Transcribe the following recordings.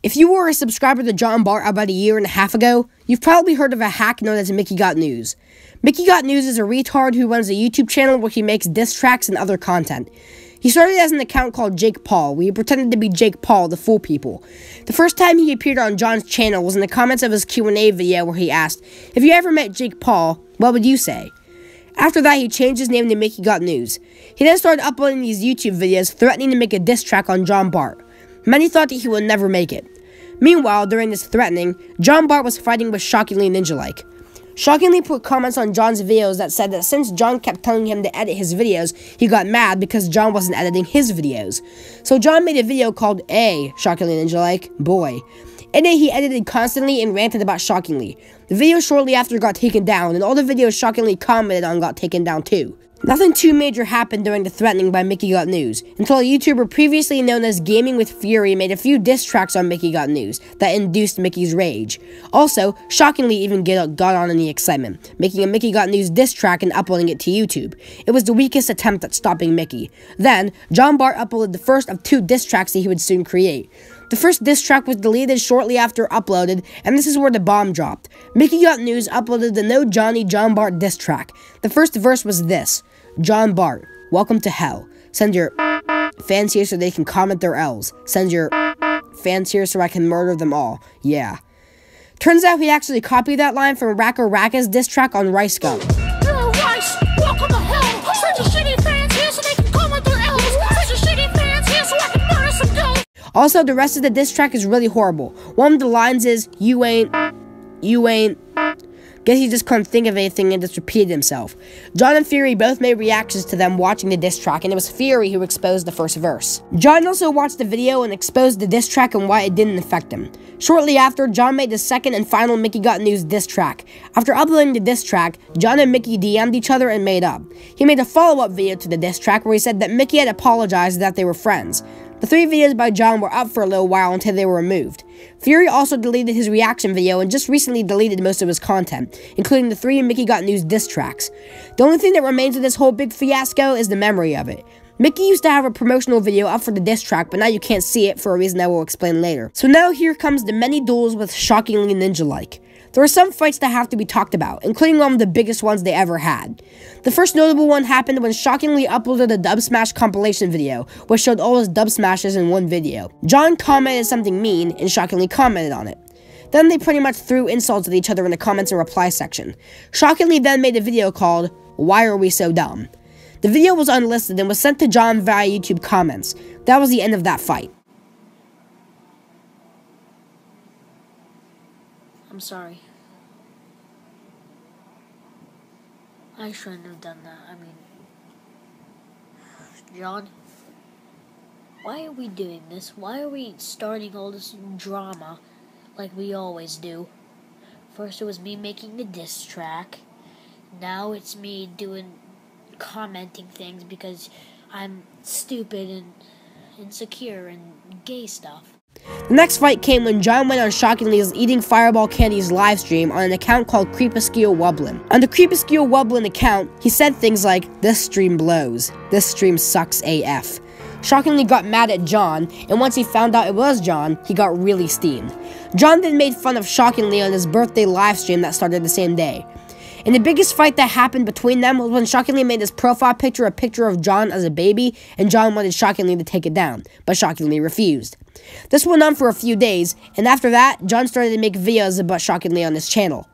If you were a subscriber to John Bart about a year and a half ago, you've probably heard of a hack known as Mickey Got News. Mickey Got News is a retard who runs a YouTube channel where he makes diss tracks and other content. He started as an account called Jake Paul, where he pretended to be Jake Paul to fool people. The first time he appeared on John's channel was in the comments of his Q&A video where he asked, "If you ever met Jake Paul, what would you say?" After that, he changed his name to Mickey Got News. He then started uploading these YouTube videos threatening to make a diss track on John Bart. Many thought that he would never make it. Meanwhile, during this threatening, John Bart was fighting with Shockingly Ninja-like. Shockingly put comments on John's videos that said that since John kept telling him to edit his videos, he got mad because John wasn't editing his videos. So John made a video called "Ay, Shockingly Ninja-like, boy." In it, he edited constantly and ranted about Shockingly. The video shortly after got taken down, and all the videos Shockingly commented on got taken down too. Nothing too major happened during the threatening by Mickey Got News, until a YouTuber previously known as Gaming with Fury made a few diss tracks on Mickey Got News that induced Mickey's rage. Also, Shockingly even got on in the excitement, making a Mickey Got News diss track and uploading it to YouTube. It was the weakest attempt at stopping Mickey. Then, John Bart uploaded the first of 2 diss tracks that he would soon create. The first diss track was deleted shortly after uploaded, and this is where the bomb dropped. Mickey Got News uploaded the No Johnny John Bart diss track. The first verse was this: "John Bart, welcome to hell. Send your fans here so they can comment their L's. Send your fans here so I can murder them all. Yeah." Turns out he actually copied that line from Racka Racka's diss track on Rice Gum. Hello, Rice, welcome to hell. Send your shitty fans here so they can comment their L's. Send your shitty fans here so I can murder some girls. Also, the rest of the diss track is really horrible. One of the lines is, you ain't. Guess he just couldn't think of anything and just repeated himself. John and Fury both made reactions to them watching the diss track, and it was Fury who exposed the first verse. John also watched the video and exposed the diss track and why it didn't affect him. Shortly after, John made the second and final Mickey Got News diss track. After uploading the diss track, John and Mickey DM'd each other and made up. He made a follow-up video to the diss track where he said that Mickey had apologized and that they were friends. The 3 videos by John were up for a little while until they were removed. Fury also deleted his reaction video and just recently deleted most of his content, including the 3 Mickey Got News diss tracks. The only thing that remains of this whole big fiasco is the memory of it. Mickey used to have a promotional video up for the diss track, but now you can't see it for a reason I will explain later. So now here comes the many duels with Shockingly Ninja-like. There are some fights that have to be talked about, including one of the biggest ones they ever had. The first notable one happened when Shockingly uploaded a Dub Smash compilation video, which showed all his dub smashes in one video. John commented something mean, and Shockingly commented on it. Then they pretty much threw insults at each other in the comments and reply section. Shockingly then made a video called, "Why Are We So Dumb?" The video was unlisted and was sent to John via YouTube comments. That was the end of that fight. I'm sorry. I shouldn't have done that. I mean, John, why are we doing this? Why are we starting all this drama like we always do? First it was me making the diss track. Now it's me commenting things because I'm stupid and insecure and gay stuff. The next fight came when John went on Shockingly's Eating Fireball Candies livestream on an account called Creepaskeel Wublin. On the Creepaskeel Wublin account, he said things like, "This stream blows. This stream sucks AF." Shockingly got mad at John, and once he found out it was John, he got really steamed. John then made fun of Shockingly on his birthday livestream that started the same day. And the biggest fight that happened between them was when Shockingly made his profile picture a picture of John as a baby, and John wanted Shockingly to take it down, but Shockingly refused. This went on for a few days, and after that, John started to make videos about Shockingly on his channel.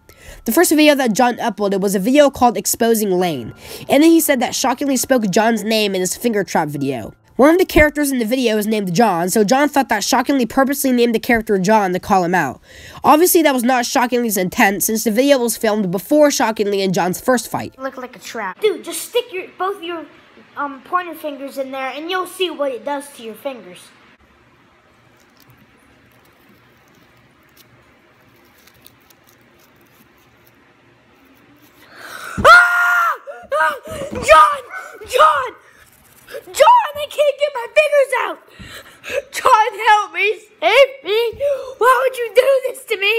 The first video that John uploaded was a video called Exposing Lane, and then he said that Shockingly spoke John's name in his finger trap video. One of the characters in the video is named John, so John thought that Shockingly purposely named the character John to call him out. Obviously, that was not Shockingly's intent, since the video was filmed before Shockingly and John's first fight. Look like a trap. Dude, just stick both your pointer fingers in there, and you'll see what it does to your fingers. John, I can't get my fingers out! John, help me! Save me! Why would you do this to me?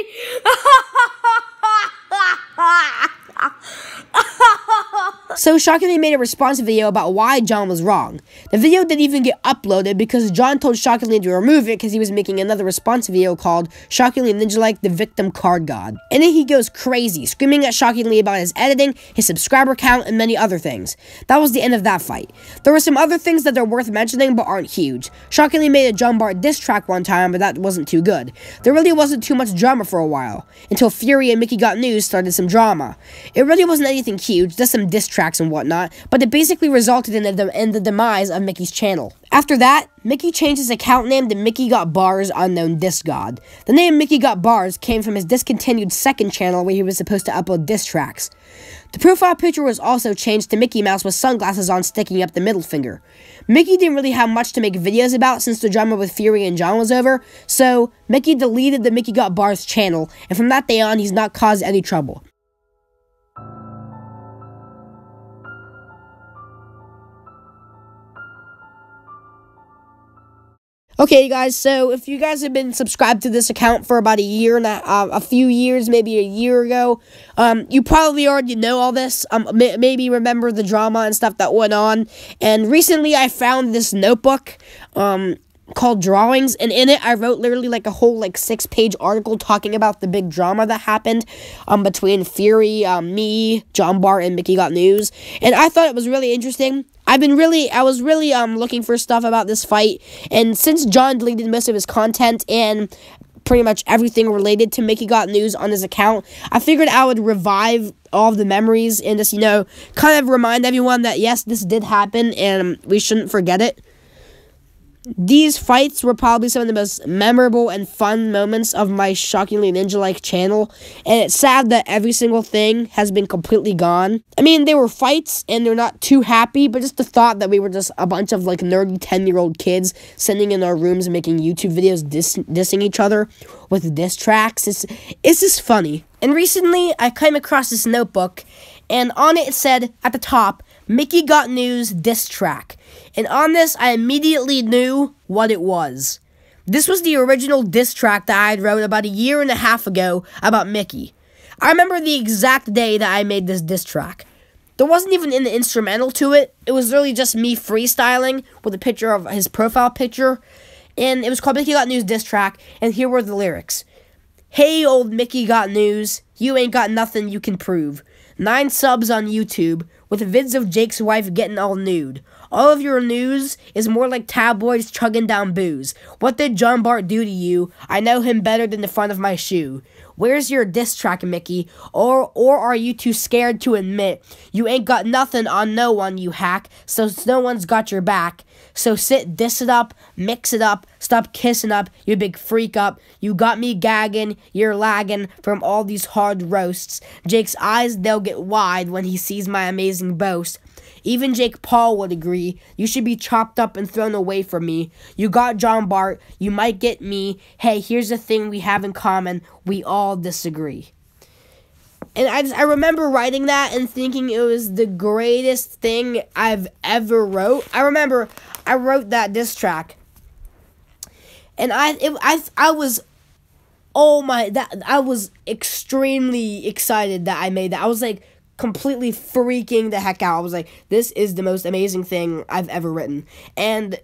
So Shockingly made a response video about why John was wrong. The video didn't even get uploaded because John told Shockingly to remove it because he was making another response video called Shockingly Ninja Like the Victim Card God. And then he goes crazy, screaming at Shockingly about his editing, his subscriber count, and many other things. That was the end of that fight. There were some other things that are worth mentioning but aren't huge. Shockingly made a John Bart diss track one time, but that wasn't too good. There really wasn't too much drama for a while, until Fury and Mickey Got News started some drama. It really wasn't anything huge, just some diss tracks and whatnot, but it basically resulted in the demise of Mickey's channel. After that, Mickey changed his account name to MICKEYGOTBARZ Unknown Diss God. The name MICKEYGOTBARZ came from his discontinued second channel where he was supposed to upload diss tracks. The profile picture was also changed to Mickey Mouse with sunglasses on sticking up the middle finger. Mickey didn't really have much to make videos about since the drama with Fury and John was over, so Mickey deleted the MICKEYGOTBARZ channel, and from that day on, he's not caused any trouble. Okay, guys, so if you guys have been subscribed to this account for about a few years, maybe a year ago, you probably already know all this, maybe remember the drama and stuff that went on, and recently I found this notebook, called Drawings, and in it I wrote literally like a whole 6-page article talking about the big drama that happened between Fury, me, John Bart, and Mickey Got News, and I thought it was really interesting. I was really looking for stuff about this fight, and since John deleted most of his content and pretty much everything related to Mickey Got News on his account, I figured I would revive all of the memories and just, kind of remind everyone that yes, this did happen and we shouldn't forget it. These fights were probably some of the most memorable and fun moments of my Shockingly Ninja-like channel, and it's sad that every single thing has been completely gone. I mean, they were fights, and they're not too happy, but just the thought that we were just a bunch of, nerdy 10-year-old kids sitting in our rooms and making YouTube videos dissing each other with diss tracks, it's just funny. And recently, I came across this notebook, and on it said, at the top, Mickey Got News diss track. And on this, I immediately knew what it was. This was the original diss track that I had wrote about a year and a half ago about Mickey. I remember the exact day that I made this diss track. There wasn't even an instrumental to it. It was really just me freestyling with a picture of his profile picture. And it was called Mickey Got News diss track, and here were the lyrics. Hey, old Mickey Got News, you ain't got nothing you can prove. 9 subs on YouTube, with vids of Jake's wife getting all nude. All of your news is more like tabloids chugging down booze. What did John Bart do to you? I know him better than the front of my shoe. Where's your diss track, Mickey? Or are you too scared to admit you ain't got nothing on no one, you hack, so no one's got your back? So sit, diss it up, mix it up, stop kissing up, you big freak up. You got me gagging, you're lagging from all these hard roasts. Jake's eyes, they'll get wide when he sees my amazing boast. Even Jake Paul would agree, you should be chopped up and thrown away from me. You got John Bart, you might get me. Hey, here's the thing we have in common, we all disagree. And I remember writing that and thinking it was the greatest thing I've ever wrote. I remember I wrote that diss track, and I was extremely excited that I made that. I was completely freaking the heck out. I was like, this is the most amazing thing I've ever written. And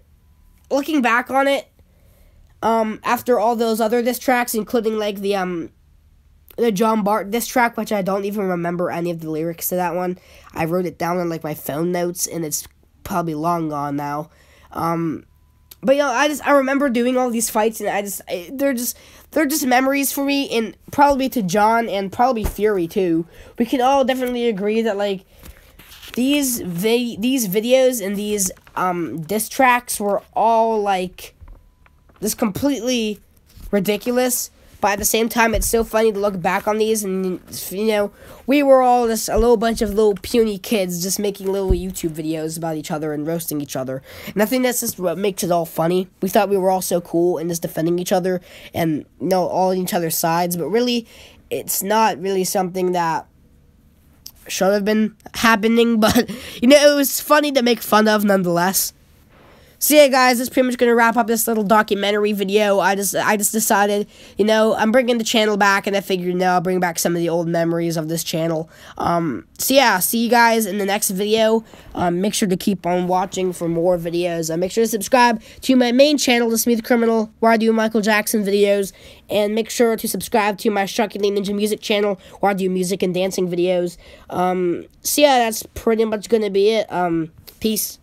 looking back on it, after all those other diss tracks, including the John Bart diss track, which I don't even remember any of the lyrics to that one. I wrote it down on my phone notes, and it's probably long gone now. But I remember doing all these fights, and they're just memories for me, and probably to John and probably Fury too. We can all definitely agree that these videos and these diss tracks were all just completely ridiculous. But at the same time, it's so funny to look back on these, and, we were all just a little bunch of little puny kids just making little YouTube videos about each other and roasting each other. And I think that's just what makes it all funny. We thought we were all so cool and just defending each other and, all on each other's sides. But really, it's not really something that should have been happening. But, it was funny to make fun of nonetheless. So yeah, guys, that's pretty much gonna wrap up this little documentary video. I just decided, you know, I'm bringing the channel back, and I figured, you know, I'll bring back some of the old memories of this channel. So yeah, see you guys in the next video. Make sure to keep on watching for more videos. Make sure to subscribe to my main channel, The Smooth Criminal, where I do Michael Jackson videos, and make sure to subscribe to my Shockingly Ninja Music channel, where I do music and dancing videos. So yeah, that's pretty much gonna be it. Peace.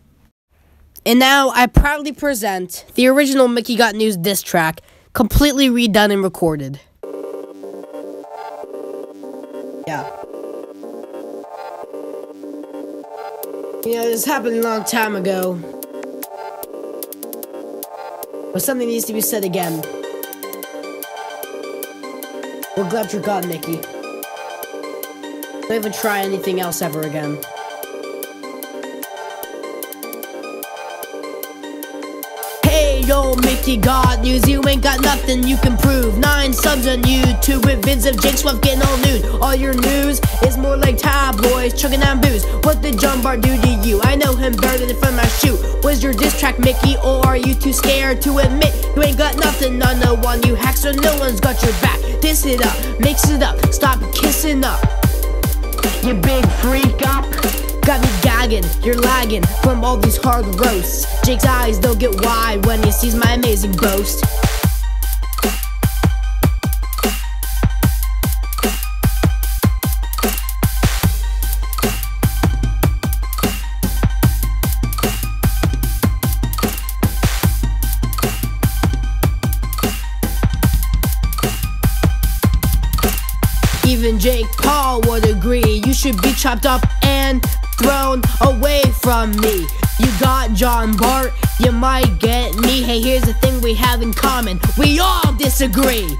And now, I proudly present the original Mickey Got News diss track, completely redone and recorded. Yeah. You know, this happened a long time ago. But something needs to be said again. We're glad you're gone, Mickey. Don't even try anything else ever again. Yo, Mickey got news, you ain't got nothing you can prove. 9 subs on YouTube with vids of Jake Swift getting all nude. All your news is more like tabloids chugging down booze. What did John Bar do to you? I know him better than from my shoe. Was your diss track Mickey, or are you too scared to admit you ain't got nothing on no one? You hack, so no one's got your back. Diss it up, mix it up, stop kissing up, you big freak up. Got me gagging, you're lagging from all these hard roasts. Jake's eyes don't get wide when he sees my amazing boast. Even Jake Paul would agree you should be chopped up and thrown away from me. You got John Bart, you might get me. Hey, here's the thing we have in common, we all disagree.